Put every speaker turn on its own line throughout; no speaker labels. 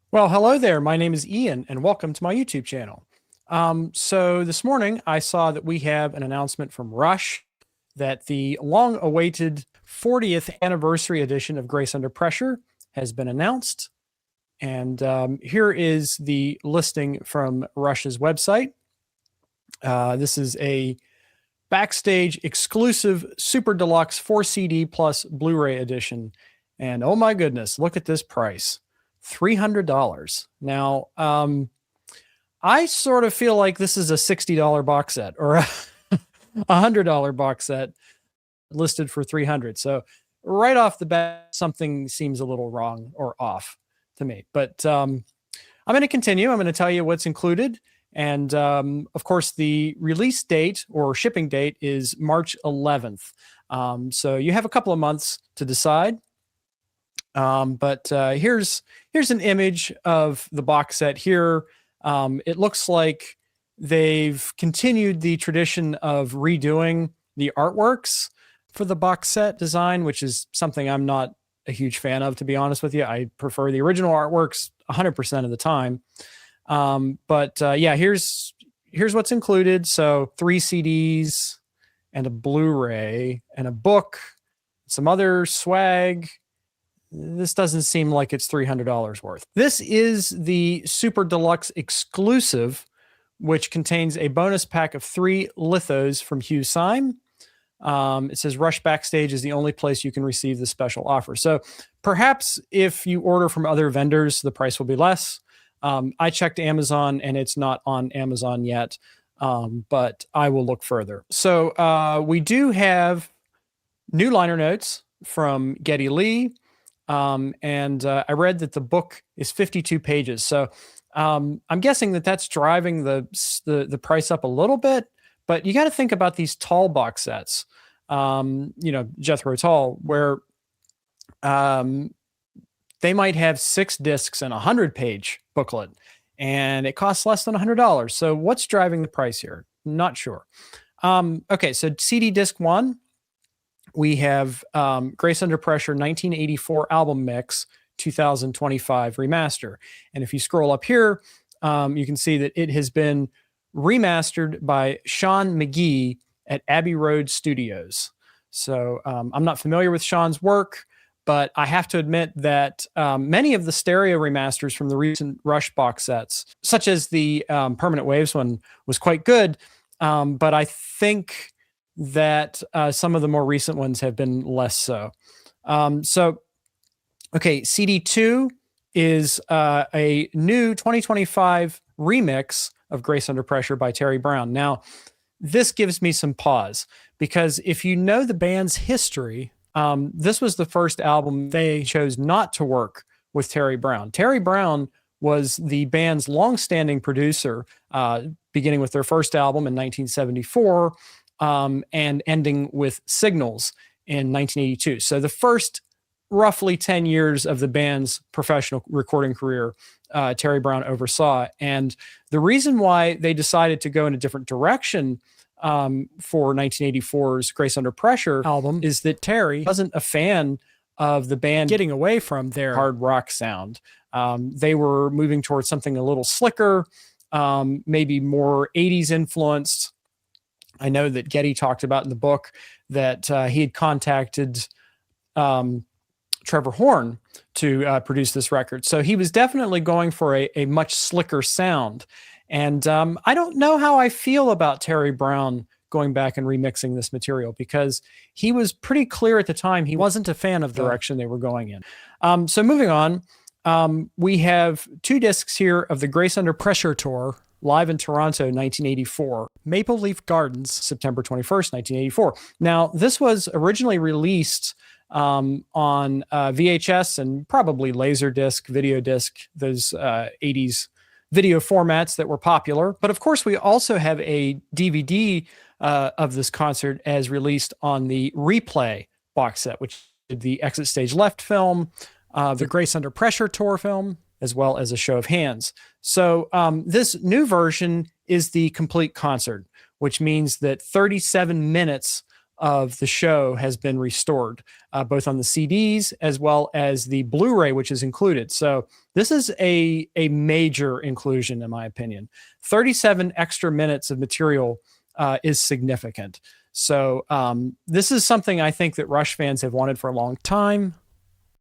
Well, hello there. My name is Ian, and welcome to my YouTube channel. So this morning, I saw that we have an announcement from Rush that the long-awaited 40th anniversary edition of Grace Under Pressure has been announced. And here is the listing from Rush's website. This is a backstage exclusive Super Deluxe 4 CD plus Blu-ray edition. And oh my goodness, look at this price. $300. Now, I sort of feel like this is a $60 box set or a $100 box set listed for 300. So right off the bat, something seems a little wrong or off to me. But I'm going to continue. I'm going to tell you what's included. And of course, the release date or shipping date is March 11th. So you have a couple of months to decide. But here's an image of the box set here. It looks like they've continued the tradition of redoing the artworks for the box set design, which is something I'm not a huge fan of, to be honest with you. I prefer the original artworks 100% of the time. Yeah, here's what's included. So 3 CDs and a Blu-ray and a book, some other swag. This doesn't seem like it's $300 worth. This is the Super Deluxe exclusive, which contains a bonus pack of 3 lithos from Hugh Syme. It says Rush Backstage is the only place you can receive the special offer. So perhaps if you order from other vendors, the price will be less. I checked Amazon and it's not on Amazon yet, but I will look further. So we do have new liner notes from Geddy Lee. I read that the book is 52 pages. So I'm guessing that that's driving the price up a little bit, but you got to think about these tall box sets, Jethro Tull, where they might have 6 discs and a 100-page booklet, and it costs less than $100. So what's driving the price here? Not sure. Okay, so CD disc 1. We have Grace Under Pressure 1984 album mix 2025 remaster. And if you scroll up here, you can see that it has been remastered by Sean McGee at Abbey Road Studios. So I'm not familiar with Sean's work, but I have to admit that many of the stereo remasters from the recent Rush box sets, such as the Permanent Waves one, was quite good. But I think that some of the more recent ones have been less so. Okay, CD2 is a new 2025 remix of Grace Under Pressure by Terry Brown. Now, this gives me some pause because if you know the band's history, this was the first album they chose not to work with Terry Brown. Terry Brown was the band's longstanding producer, beginning with their first album in 1974, and ending with Signals in 1982. So the first roughly 10 years of the band's professional recording career, Terry Brown oversaw. And the reason why they decided to go in a different direction for 1984's Grace Under Pressure album is that Terry wasn't a fan of the band getting away from their hard rock sound. They were moving towards something a little slicker, maybe more 80s influenced. I know that Geddy talked about in the book that he had contacted Trevor Horn to produce this record. So he was definitely going for a much slicker sound. And I don't know how I feel about Terry Brown going back and remixing this material, because he was pretty clear at the time he wasn't a fan of the direction they were going in. So moving on, we have 2 discs here of the Grace Under Pressure tour, live in Toronto, 1984. Maple Leaf Gardens, September 21st, 1984. Now, this was originally released on VHS and probably Laserdisc, video disc, those 80s video formats that were popular. But of course, we also have a DVD of this concert as released on the Replay box set, which is the Exit Stage Left film, the Grace Under Pressure tour film, as well as a show of hands. So this new version is the complete concert, which means that 37 minutes of the show has been restored, both on the CDs as well as the Blu-ray, which is included. So this is a major inclusion, in my opinion. 37 extra minutes of material is significant. So this is something I think that Rush fans have wanted for a long time.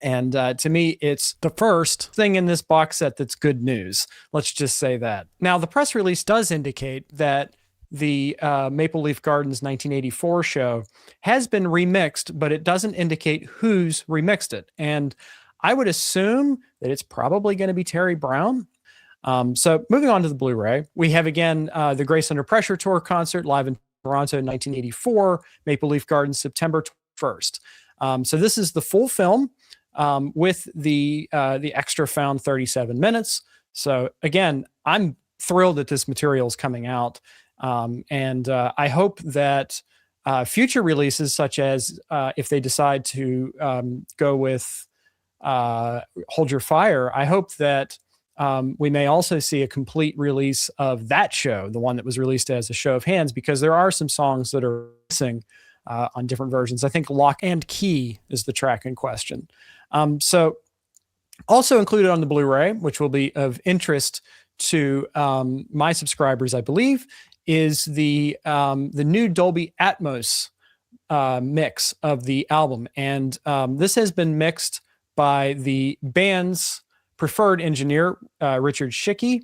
And to me, it's the first thing in this box set that's good news. Let's just say that. Now, the press release does indicate that the Maple Leaf Gardens 1984 show has been remixed, but it doesn't indicate who's remixed it. And I would assume that it's probably going to be Terry Brown. So moving on to the Blu-ray, we have again the Grace Under Pressure Tour concert live in Toronto in 1984, Maple Leaf Gardens, September 1st. So this is the full film with the extra found 37 minutes. So again, I'm thrilled that this material is coming out. And I hope that future releases, such as if they decide to go with Hold Your Fire, I hope that we may also see a complete release of that show, the one that was released as a show of hands, because there are some songs that are missing on different versions. I think Lock and Key is the track in question. So also included on the Blu-ray, which will be of interest to my subscribers, I believe, is the new Dolby Atmos mix of the album. And this has been mixed by the band's preferred engineer, Richard Chycki.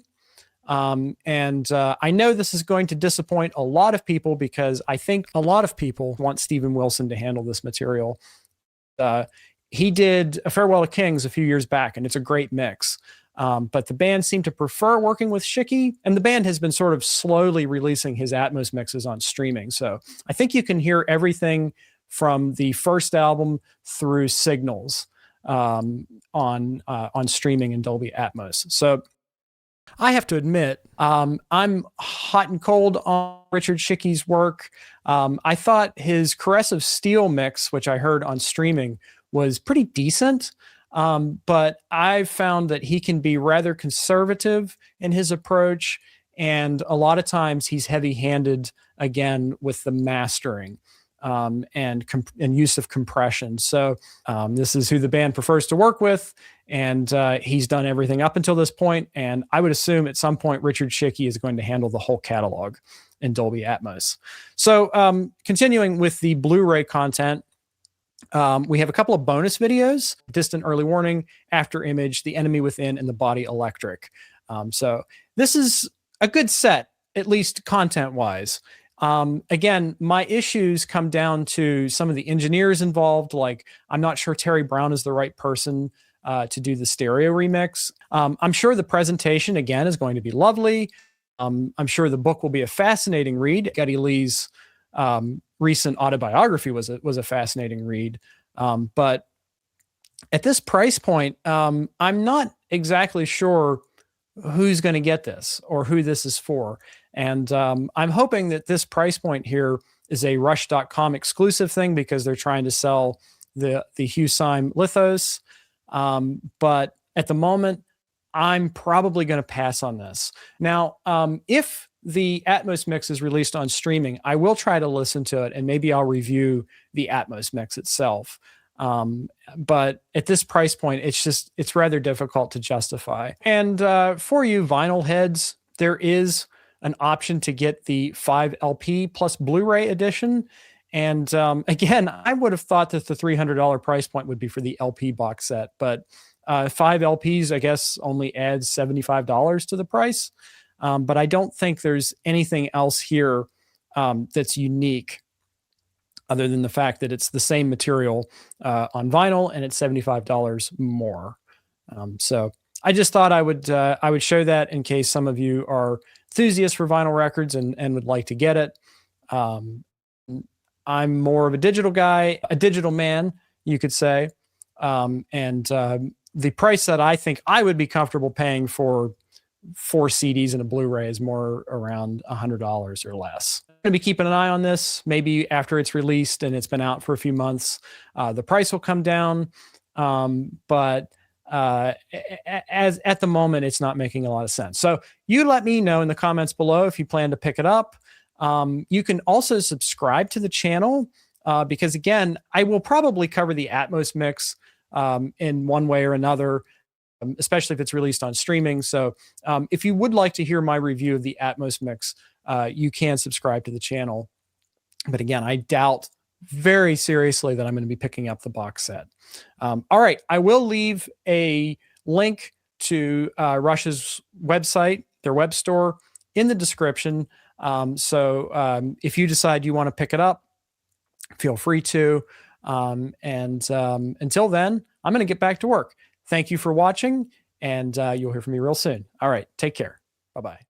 And I know this is going to disappoint a lot of people because I think a lot of people want Steven Wilson to handle this material. He did A Farewell to Kings a few years back, and it's a great mix. But the band seemed to prefer working with Chycki, and the band has been sort of slowly releasing his Atmos mixes on streaming. So I think you can hear everything from the first album through Signals on streaming in Dolby Atmos. So I have to admit, I'm hot and cold on Richard Chycki's work. I thought his Caress of Steel mix, which I heard on streaming, was pretty decent. But I've found that he can be rather conservative in his approach. And a lot of times he's heavy-handed, again, with the mastering and use of compression. So this is who the band prefers to work with. And he's done everything up until this point. And I would assume at some point Richard Chycki is going to handle the whole catalog in Dolby Atmos. So continuing with the Blu-ray content, we have a couple of bonus videos: Distant Early Warning, After Image, The Enemy Within, and The Body Electric. So this is a good set, at least content-wise. Again, my issues come down to some of the engineers involved. Like, I'm not sure Terry Brown is the right person to do the stereo remix. I'm sure the presentation, again, is going to be lovely. I'm sure the book will be a fascinating read. Geddy Lee's recent autobiography was a fascinating read. But at this price point, I'm not exactly sure who's going to get this or who this is for. And I'm hoping that this price point here is a Rush.com exclusive thing because they're trying to sell the Hugh Syme lithos. But at the moment, I'm probably going to pass on this. Now, if the Atmos mix is released on streaming, I will try to listen to it and maybe I'll review the Atmos mix itself. But at this price point, it's rather difficult to justify. And for you vinyl heads, there is an option to get the 5 LP plus Blu-ray edition. And again, I would have thought that the $300 price point would be for the LP box set, but 5 LPs, I guess, only adds $75 to the price. But I don't think there's anything else here that's unique other than the fact that it's the same material on vinyl and it's $75 more. So I just thought I would show that in case some of you are enthusiasts for vinyl records and would like to get it. I'm more of a digital guy, a digital man, you could say. And the price that I think I would be comfortable paying for 4 CDs and a Blu-ray is more around $100 or less. I'm going to be keeping an eye on this. Maybe after it's released and it's been out for a few months, the price will come down. But as at the moment, it's not making a lot of sense. So you let me know in the comments below if you plan to pick it up. You can also subscribe to the channel because again, I will probably cover the Atmos mix in one way or another, especially if it's released on streaming. So if you would like to hear my review of the Atmos mix, you can subscribe to the channel. But again, I doubt very seriously that I'm going to be picking up the box set. All right, I will leave a link to Rush's website, their web store, in the description. So if you decide you want to pick it up, feel free to. Until then, I'm going to get back to work. Thank you for watching, and you'll hear from me real soon. All right, take care. Bye-bye.